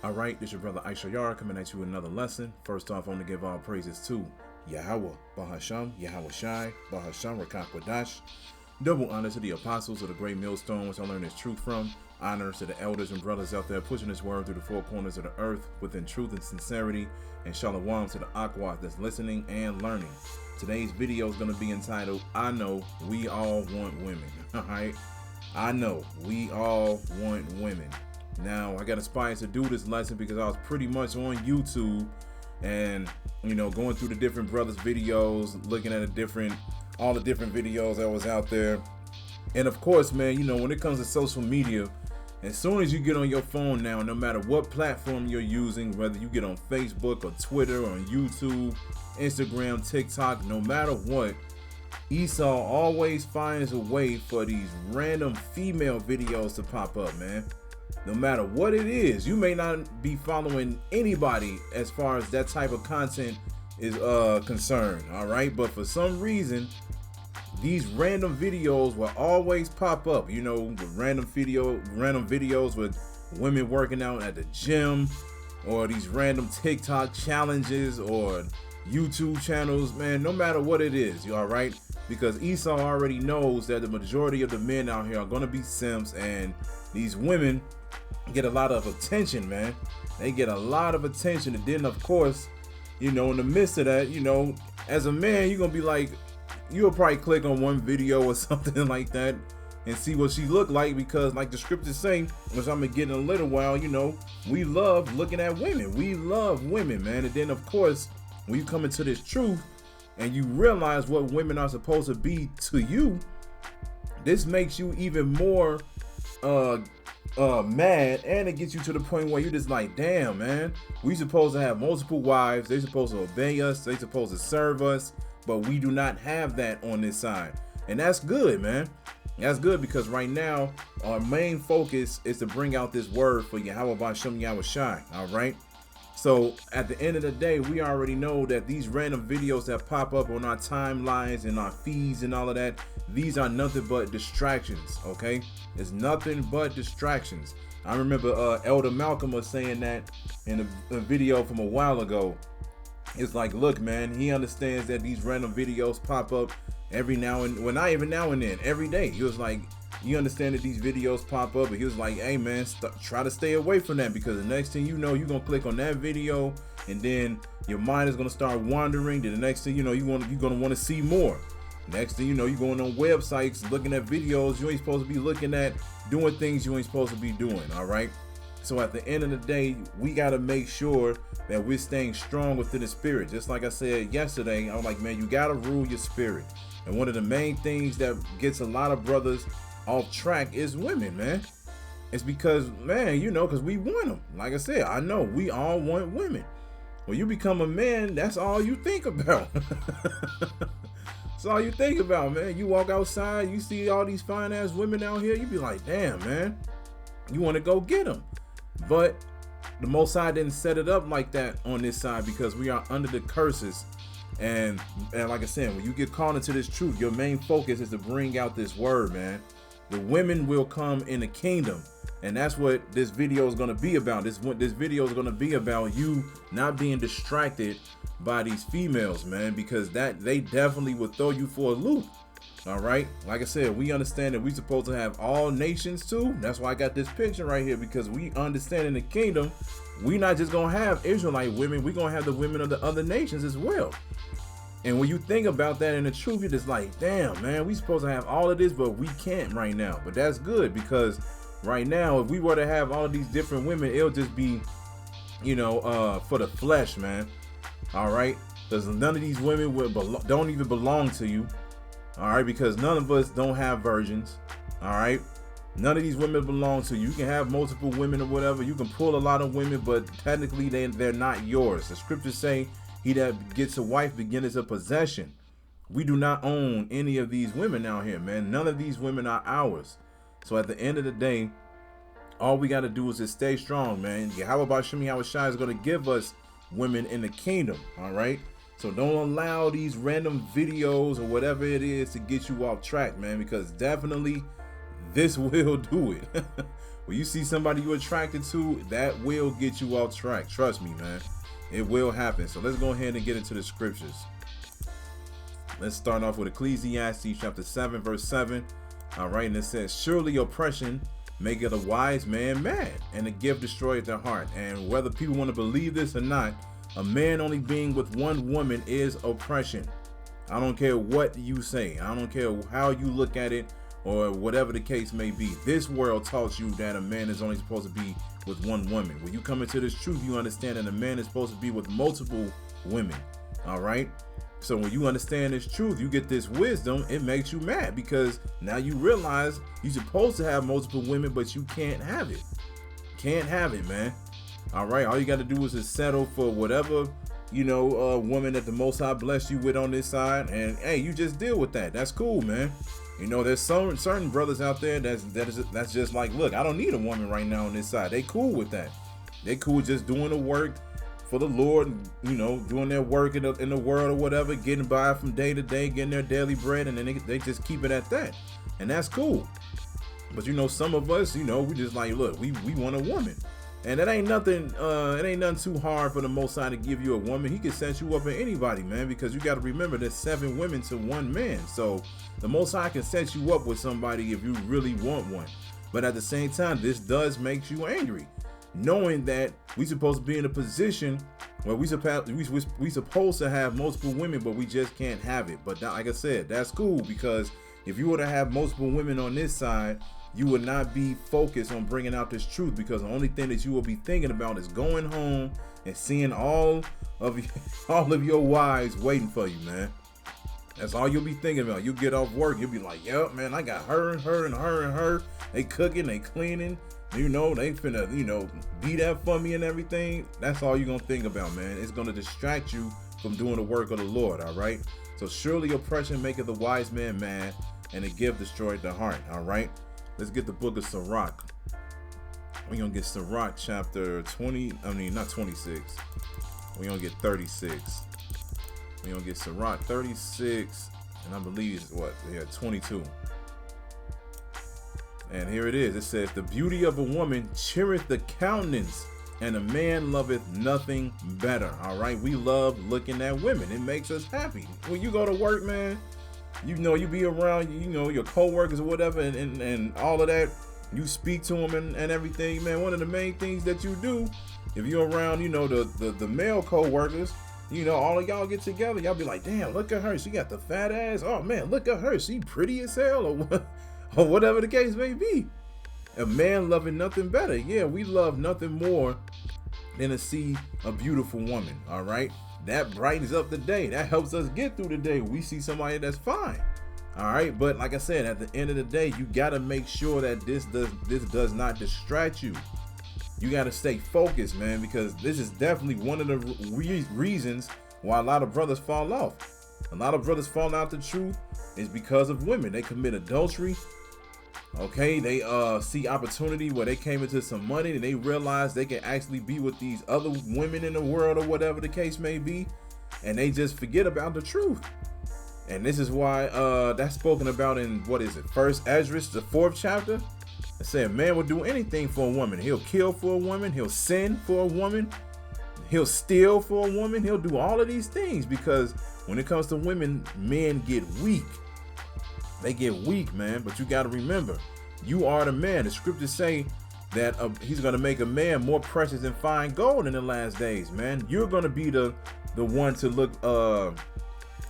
All right, this is your brother Issachar coming at you with another lesson. First off, I want to give all praises to Yahweh, Bahasham, Yahweh Shai, Bahasham, Rakakwadash. Double honor to the apostles of the great millstone, which I learned this truth from. Honor to the elders and brothers out there pushing this word through the four corners of the earth within truth and sincerity. And shalom to the aqua that's listening and learning. Today's video is going to be entitled, I Know We All Want Women. All right? I know we all want women. Now, I got inspired to do this lesson because I was pretty much on YouTube and, going through the different brothers' videos, looking at all the different videos that was out there. And of course, man, when it comes to social media, as soon as you get on your phone now, no matter what platform you're using, whether you get on Facebook or Twitter or on YouTube, Instagram, TikTok, no matter what, Esau always finds a way for these random female videos to pop up, man. No matter what it is, you may not be following anybody as far as that type of content is concerned, all right? But for some reason, these random videos will always pop up, the random videos with women working out at the gym, or these random TikTok challenges or YouTube channels, man, no matter what it is, you all right? Because Esau already knows that the majority of the men out here are going to be simps, and these women get a lot of attention, man. They get a lot of attention. And then, of course, in the midst of that, as a man, you're going to be like, you'll probably click on one video or something like that and see what she look like, because like the scriptures say, which I'm going to get in a little while, we love looking at women. We love women, man. And then, of course, when you come into this truth and you realize what women are supposed to be to you, this makes you even more mad, and it gets you to the point where you're just like, damn, man, we supposed to have multiple wives, they supposed to obey us, they supposed to serve us, but we do not have that on this side. And that's good, man. That's good, because right now our main focus is to bring out this word for Yahweh Bashem Yahweh Shai. All right, so at the end of the day, we already know that these random videos that pop up on our timelines and our feeds and all of that, these are nothing but distractions. Okay, it's nothing but distractions. I remember Elder Malcolm was saying that in a video from a while ago. It's like, look, man, he understands that these random videos pop up every now and then, every day. He was like, you understand that these videos pop up, but he was like, hey, man, try to stay away from that, because the next thing you know, you're gonna click on that video, and then your mind is gonna start wandering. Then the next thing you know, you're gonna want to see more. Next thing you know, you're going on websites looking at videos you ain't supposed to be looking at, doing things you ain't supposed to be doing. All right. So at the end of the day, we got to make sure that we're staying strong within the spirit. Just like I said yesterday, I'm like, man, you got to rule your spirit. And one of the main things that gets a lot of brothers off track is women, man. It's because, man, because we want them. Like I said, I know we all want women. When you become a man, that's all you think about. That's all you think about, man. You walk outside, you see all these fine ass women out here, you be like, damn, man, you want to go get them. But the Most High didn't set it up like that on this side, because we are under the curses. And like I said, when you get called into this truth, your main focus is to bring out this word, man. The women will come in the kingdom. And that's what this video is going to be about. This video is going to be about you not being distracted by these females, man, because they definitely will throw you for a loop. All right. Like I said, we understand that we supposed to have all nations too. That's why I got this picture right here, because we understand in the kingdom, we not just going to have Israelite women. We're going to have the women of the other nations as well. And when you think about that in the truth, you're just like, damn, man, we supposed to have all of this, but we can't right now. But that's good, because right now, if we were to have all of these different women, it'll just be, for the flesh, man. All right. Because none of these women don't even belong to you. All right, because none of us don't have virgins. All right, none of these women belong to you. You can have multiple women or whatever. You can pull a lot of women, but technically they're not yours. The scriptures say, he that gets a wife beginneth a possession. We do not own any of these women out here, man. None of these women are ours. So at the end of the day, all we got to do is just stay strong, man. Yahweh Bashem Yahweh Shai is going to give us women in the kingdom. All right. So don't allow these random videos or whatever it is to get you off track, man, because definitely this will do it. When you see somebody you're attracted to, that will get you off track. Trust me, man. It will happen. So let's go ahead and get into the scriptures. Let's start off with Ecclesiastes chapter 7, verse 7. All right, and it says, surely oppression maketh a wise man mad, and a gift destroyeth their heart. And whether people want to believe this or not, a man only being with one woman is oppression. I don't care what you say. I don't care how you look at it or whatever the case may be. This world taught you that a man is only supposed to be with one woman. When you come into this truth, you understand that a man is supposed to be with multiple women. All right. So when you understand this truth, you get this wisdom, it makes you mad because now you realize you're supposed to have multiple women, but you can't have it. Can't have it, man. All right. All you got to do is just settle for whatever, woman that the Most High blessed you with on this side. And hey, you just deal with that. That's cool, man. There's certain brothers out there that's just like, look, I don't need a woman right now on this side. They cool with that. They cool just doing the work for the Lord, doing their work in the world or whatever, getting by from day to day, getting their daily bread, and then they just keep it at that. And that's cool. But some of us, we just like, look, we want a woman. And it ain't nothing too hard for the Most High to give you a woman. He can set you up with anybody, man, because you got to remember there's 7 women to 1 man. So the Most High can set you up with somebody if you really want one. But at the same time, this does make you angry, knowing that we supposed to be in a position where we supposed to have multiple women, but we just can't have it. But like I said, that's cool, because if you were to have multiple women on this side, you would not be focused on bringing out this truth, because the only thing that you will be thinking about is going home and seeing all of your wives waiting for you, man. That's all you'll be thinking about. You get off work, you'll be like, yep, man, I got her and her and her and her. They cooking, they cleaning, they finna, be that for me and everything. That's all you're gonna think about, man. It's gonna distract you from doing the work of the Lord, all right? So surely oppression maketh the wise man mad, and a gift destroyed the heart, all right? Let's get the book of Sirach. We're going to get Sirach chapter 26. We're going to get 36. We're going to get Sirach 36. And I believe it's 22. And here it is. It says, the beauty of a woman cheereth the countenance, and a man loveth nothing better. All right. We love looking at women. It makes us happy. When you go to work, man, you be around, your co-workers or whatever, and all of that, you speak to them and everything, man. One of the main things that you do, if you're around, the male co-workers, all of y'all get together, y'all be like, damn, look at her, she got the fat ass. Oh man, look at her, she pretty as hell, or whatever the case may be. A man loving nothing better. Yeah, we love nothing more than to see a beautiful woman, all right? That brightens up the day. That helps us get through the day. We see somebody that's fine. All right. But like I said, at the end of the day, you got to make sure that this does not distract you. You got to stay focused, man, because this is definitely one of the reasons why a lot of brothers fall off. A lot of brothers fall out the truth is because of women. They commit adultery. Okay, they see opportunity where they came into some money and they realize they can actually be with these other women in the world or whatever the case may be, and they just forget about the truth. And this is why that's spoken about in, First Esdras, the 4th chapter. It said, man will do anything for a woman. He'll kill for a woman. He'll sin for a woman. He'll steal for a woman. He'll do all of these things, because when it comes to women, men get weak. They get weak, man. But you got to remember, you are the man. The scriptures say that he's going to make a man more precious than fine gold in the last days, man. You're going to be the one to look,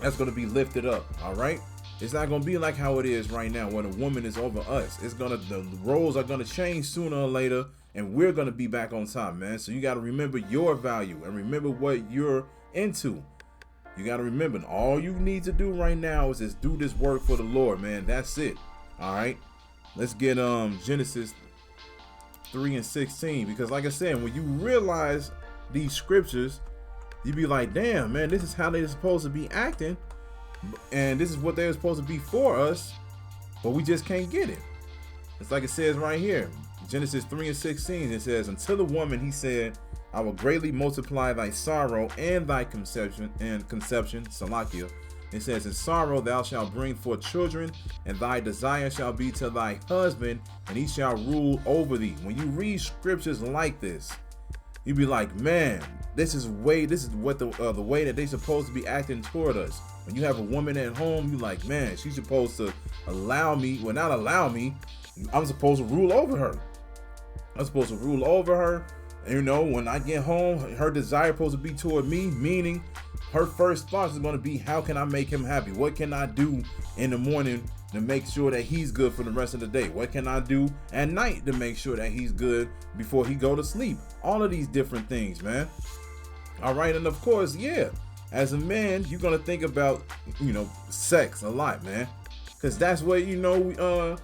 that's going to be lifted up. All right. It's not going to be like how it is right now when a woman is over us. The roles are going to change sooner or later, and we're going to be back on top, man. So you got to remember your value and remember what you're into. You got to remember, all you need to do right now is just do this work for the Lord, man. That's it. All right. Let's get Genesis 3:16, because like I said, when you realize these scriptures, you be like, damn, man, this is how they're supposed to be acting, and this is what they're supposed to be for us, but we just can't get it. It's like it says right here, Genesis 3:16. It says, until the woman, he said, I will greatly multiply thy sorrow and thy conception, Salakia. It says, in sorrow thou shalt bring forth children, and thy desire shall be to thy husband, and he shall rule over thee. When you read scriptures like this, you be like, man, this is what the way that they supposed to be acting toward us. When you have a woman at home, you like, man, she's supposed to allow me, well, not allow me, I'm supposed to rule over her. I'm supposed to rule over her. And, you know, when I get home, her desire supposed to be toward me, meaning her first thoughts is going to be, how can I make him happy? What can I do in the morning to make sure that he's good for the rest of the day? What can I do at night to make sure that he's good before he go to sleep? All of these different things, man. All right. And of course, yeah, as a man, you're going to think about, you know, sex a lot, man, because that's what, you know,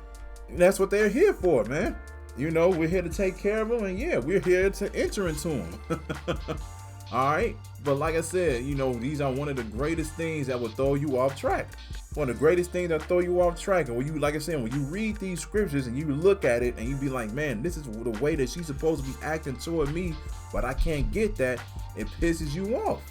that's what they're here for, man. You know, we're here to take care of them, and yeah, we're here to enter into them. All right. But like I said, you know, these are one of the greatest things that will throw you off track. One of the greatest things that throw you off track. And when you, like I said, when you read these scriptures and you look at it and you be like, man, this is the way that she's supposed to be acting toward me, but I can't get that, it pisses you off.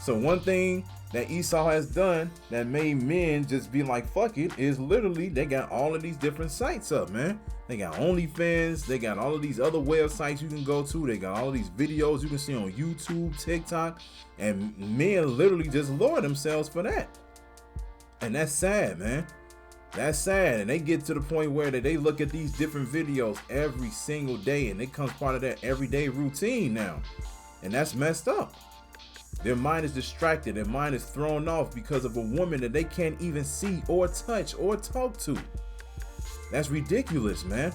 So one thing that Esau has done that made men just be like, fuck it, is literally they got all of these different sites up, man. They got OnlyFans, they got all of these other websites you can go to, they got all of these videos you can see on YouTube, TikTok, and men literally just lure themselves for that. And that's sad, man. That's sad. And they get to the point where they look at these different videos every single day, and it becomes part of their everyday routine now. And that's messed up. Their mind is distracted, their mind is thrown off because of a woman that they can't even see or touch or talk to. That's ridiculous, man.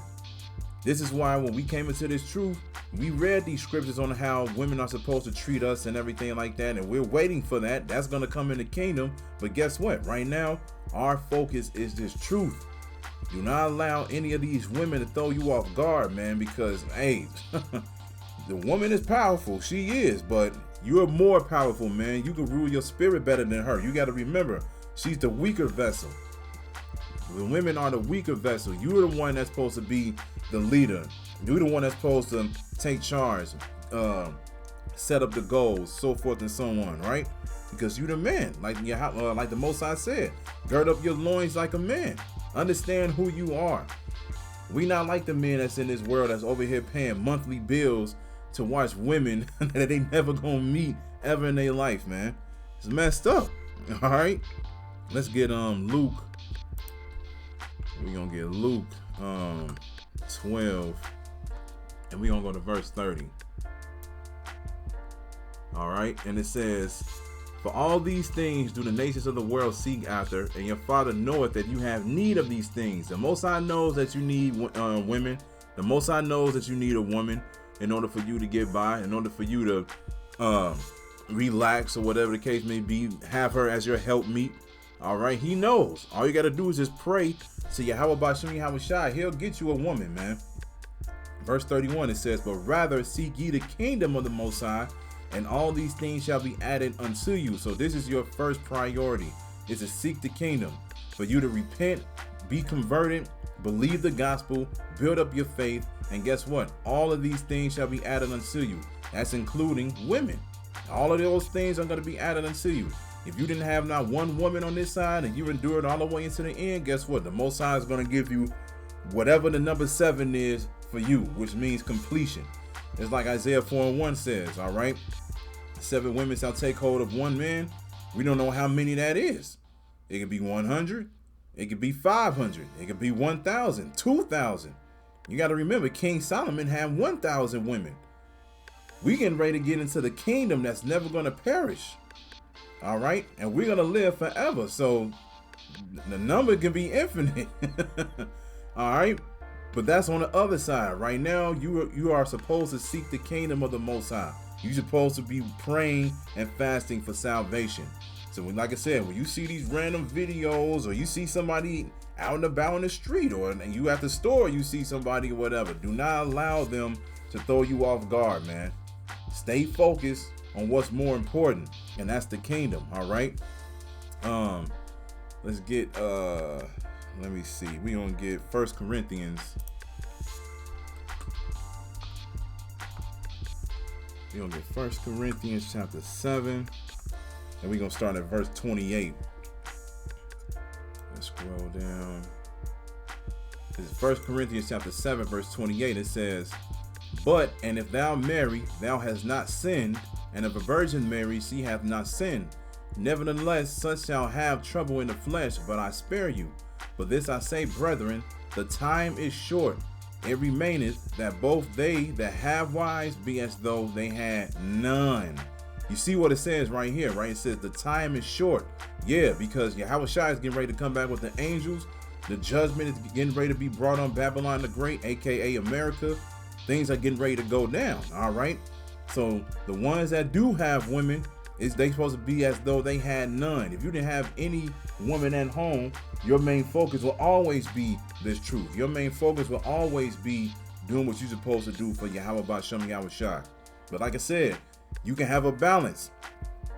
This is why when we came into this truth, we read these scriptures on how women are supposed to treat us and everything like that, and we're waiting for that. That's going to come in the kingdom. But guess what? Right now, our focus is this truth. Do not allow any of these women to throw you off guard, man, because, hey, the woman is powerful. She is, but you're more powerful, man. You can rule your spirit better than her. You got to remember, she's the weaker vessel. The women are the weaker vessel. You're the one that's supposed to be the leader. You're the one that's supposed to take charge, set up the goals, so forth and so on, right? Because you're the man, like the Most High said, gird up your loins like a man. Understand who you are. We not like the men that's in this world that's over here paying monthly bills to watch women that they never gonna meet ever in their life, man. It's messed up. All right, let's get Luke. We're gonna get Luke 12, and we're gonna go to verse 30. All right, and it says, for all these things do the nations of the world seek after, and your Father knoweth that you have need of these things. The Most High knows that you need women. The Most High knows that you need a woman in order for you to get by, in order for you to relax or whatever the case may be, have her as your helpmeet. All right, he knows. All you got to do is just pray to Yahweh Bashim Yahushai. He'll get you a woman, man. Verse 31, it says, but rather seek ye the kingdom of the Most High, and all these things shall be added unto you. So this is your first priority, is to seek the kingdom, for you to repent, be converted, believe the gospel, build up your faith, and guess what? All of these things shall be added unto you. That's including women. All of those things are going to be added unto you. If you didn't have not one woman on this side and you endured all the way into the end, guess what? The Most High is going to give you whatever the number 7 is for you, which means completion. It's like Isaiah 4:1 says, all right? 7 women shall take hold of one man. We don't know how many that is. It could be 100. It could be 500. It could be 1,000, 2,000. You got to remember, King Solomon had 1,000 women. We getting ready to get into the kingdom that's never going to perish. All right, and we're gonna live forever, so the number can be infinite. All right, but that's on the other side. Right now, you are supposed to seek the kingdom of the Most High. You're supposed to be praying and fasting for salvation. So, like I said, when you see these random videos, or you see somebody out and about in the street, or you at the store, you see somebody or whatever, do not allow them to throw you off guard, man. Stay focused on what's more important, and that's the kingdom. All right, let's get let me see, we gonna get 1 Corinthians. We're gonna get 1 Corinthians chapter 7, and we're gonna start at verse 28. scroll down. This is 1 Corinthians chapter 7, verse 28. It says, but, and if thou marry, thou hast not sinned, and if a virgin marry, she hath not sinned. Nevertheless, such shall have trouble in the flesh, but I spare you. For this I say, brethren, the time is short. It remaineth that both they that have wives be as though they had none. You see what it says right here, right? It says the time is short. Yeah, because Yahushua is getting ready to come back with the angels. The judgment is getting ready to be brought on Babylon the Great, aka America. Things are getting ready to go down, all right? So the ones that do have women, they supposed to be as though they had none. If you didn't have any woman at home, your main focus will always be this truth. Your main focus will always be doing what you're supposed to do for Yahweh Ba'Shem Yahushua. But like I said, you can have a balance.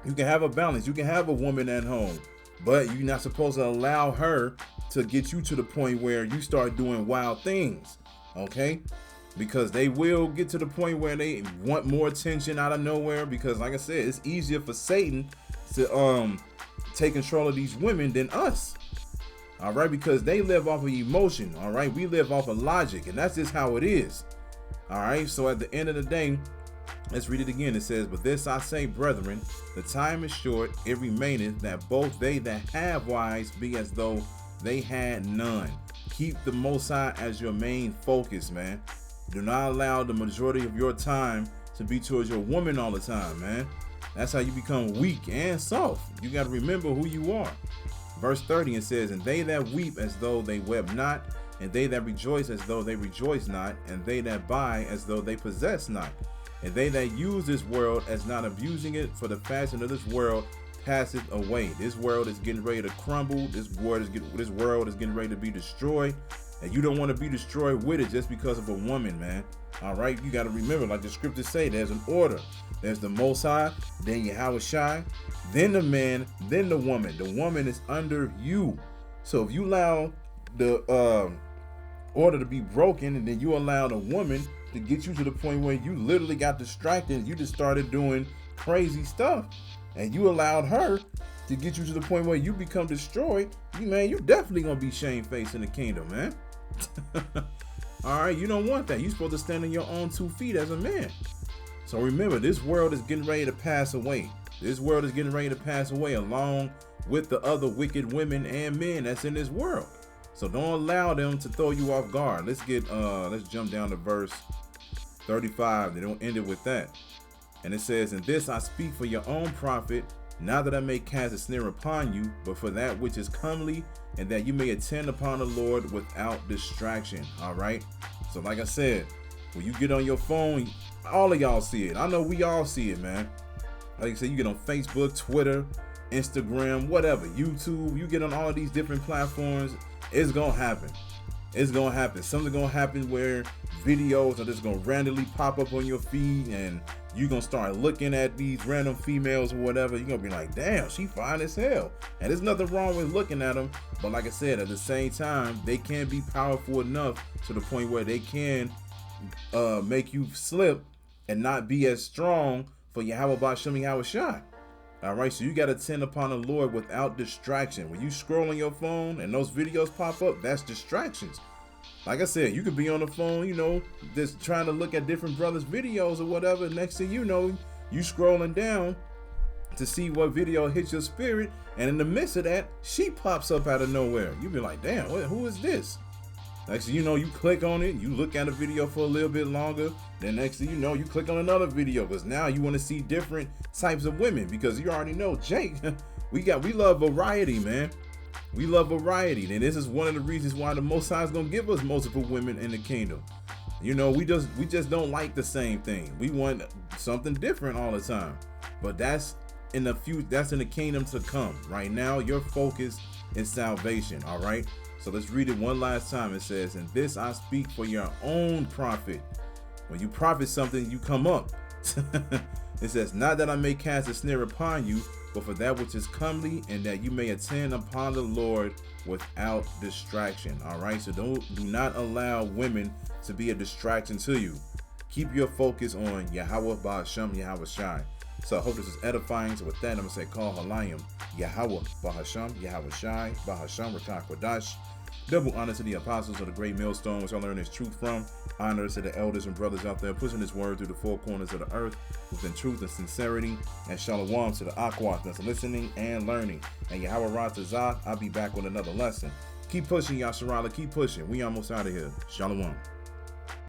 You can have a balance. You can have a woman at home, but you're not supposed to allow her to get you to the point where you start doing wild things, okay? Because they will get to the point where they want more attention out of nowhere. Because like I said, it's easier for Satan to take control of these women than us. All right, because they live off of emotion. All right, we live off of logic, and that's just how it is. All right, so at the end of the day, let's read it again. It says, but this I say, brethren, the time is short, it remaineth that both they that have wives be as though they had none. Keep the Most High as your main focus, man. Do not allow the majority of your time to be towards your woman all the time, man. That's how you become weak and soft. You got to remember who you are. Verse 30, it says, and they that weep as though they wept not, and they that rejoice as though they rejoice not, and they that buy as though they possess not, and they that use this world as not abusing it, for the fashion of this world passeth away. This world is getting ready to crumble. This world is getting ready to be destroyed. And you don't want to be destroyed with it just because of a woman, man. All right, you got to remember, like the scriptures say, there's an order. There's the Most High, then Yahushua, then the man, then the woman. The woman is under you. So if you allow the order to be broken, and then you allow the woman to get you to the point where you literally got distracted, and you just started doing crazy stuff, and you allowed her to get you to the point where you become destroyed, you're definitely gonna be shamefaced in the kingdom, man. All right, you don't want that. You're supposed to stand on your own 2 feet as a man. So remember, this world is getting ready to pass away. This world is getting ready to pass away along with the other wicked women and men that's in this world. So don't allow them to throw you off guard. Let's jump down to verse 35. They don't end it with that. And it says, and this I speak for your own profit, not that I may cast a snare upon you, but for that which is comely, and that you may attend upon the Lord without distraction. All right. So like I said, when you get on your phone, all of y'all see it. I know we all see it, man. Like I said, you get on Facebook, Twitter, Instagram, whatever, YouTube, you get on all of these different platforms, it's gonna happen. It's gonna happen. Something's gonna happen where videos are just gonna randomly pop up on your feed, and you're gonna start looking at these random females or whatever. You're gonna be like, damn, she fine as hell. And there's nothing wrong with looking at them, but like I said, at the same time, they can be powerful enough to the point where they can make you slip and not be as strong for Yahweh Ba'Shem Yahushua. All right, so you got to tend upon the Lord without distraction. When you scroll on your phone and those videos pop up, that's distractions. Like I said, you could be on the phone, just trying to look at different brothers' videos or whatever. Next thing you know, you scrolling down to see what video hits your spirit. And in the midst of that, she pops up out of nowhere. You be like, damn, who is this? Next thing you know, you click on it, you look at a video for a little bit longer. Then next thing you know, you click on another video because now you want to see different types of women, because you already know, Jake, we love variety, man. We love variety. And this is one of the reasons why the Most High is going to give us multiple women in the kingdom. We just don't like the same thing. We want something different all the time. But that's in the kingdom to come. Right now, your focus is salvation. All right. So let's read it one last time. It says, and this I speak for your own profit. When you profit something, you come up. It says, not that I may cast a snare upon you, but for that which is comely, and that you may attend upon the Lord without distraction. All right. So do not allow women to be a distraction to you. Keep your focus on Yahweh Ba'Shem Yahushua. So I hope this is edifying. So with that, I'm going to say, Call Halayim, Yahweh, Bahasham, Yahweh Shai, Bahasham, Rachaa Kodash. Double honor to the apostles of the great millstone, which I learned this truth from. Honor to the elders and brothers out there pushing this word through the four corners of the earth within truth and sincerity. And shalom to the Aquat that's listening and learning. And Yahweh Ratazah, I'll be back with another lesson. Keep pushing, Yasharala. Keep pushing. We almost out of here. Shalom.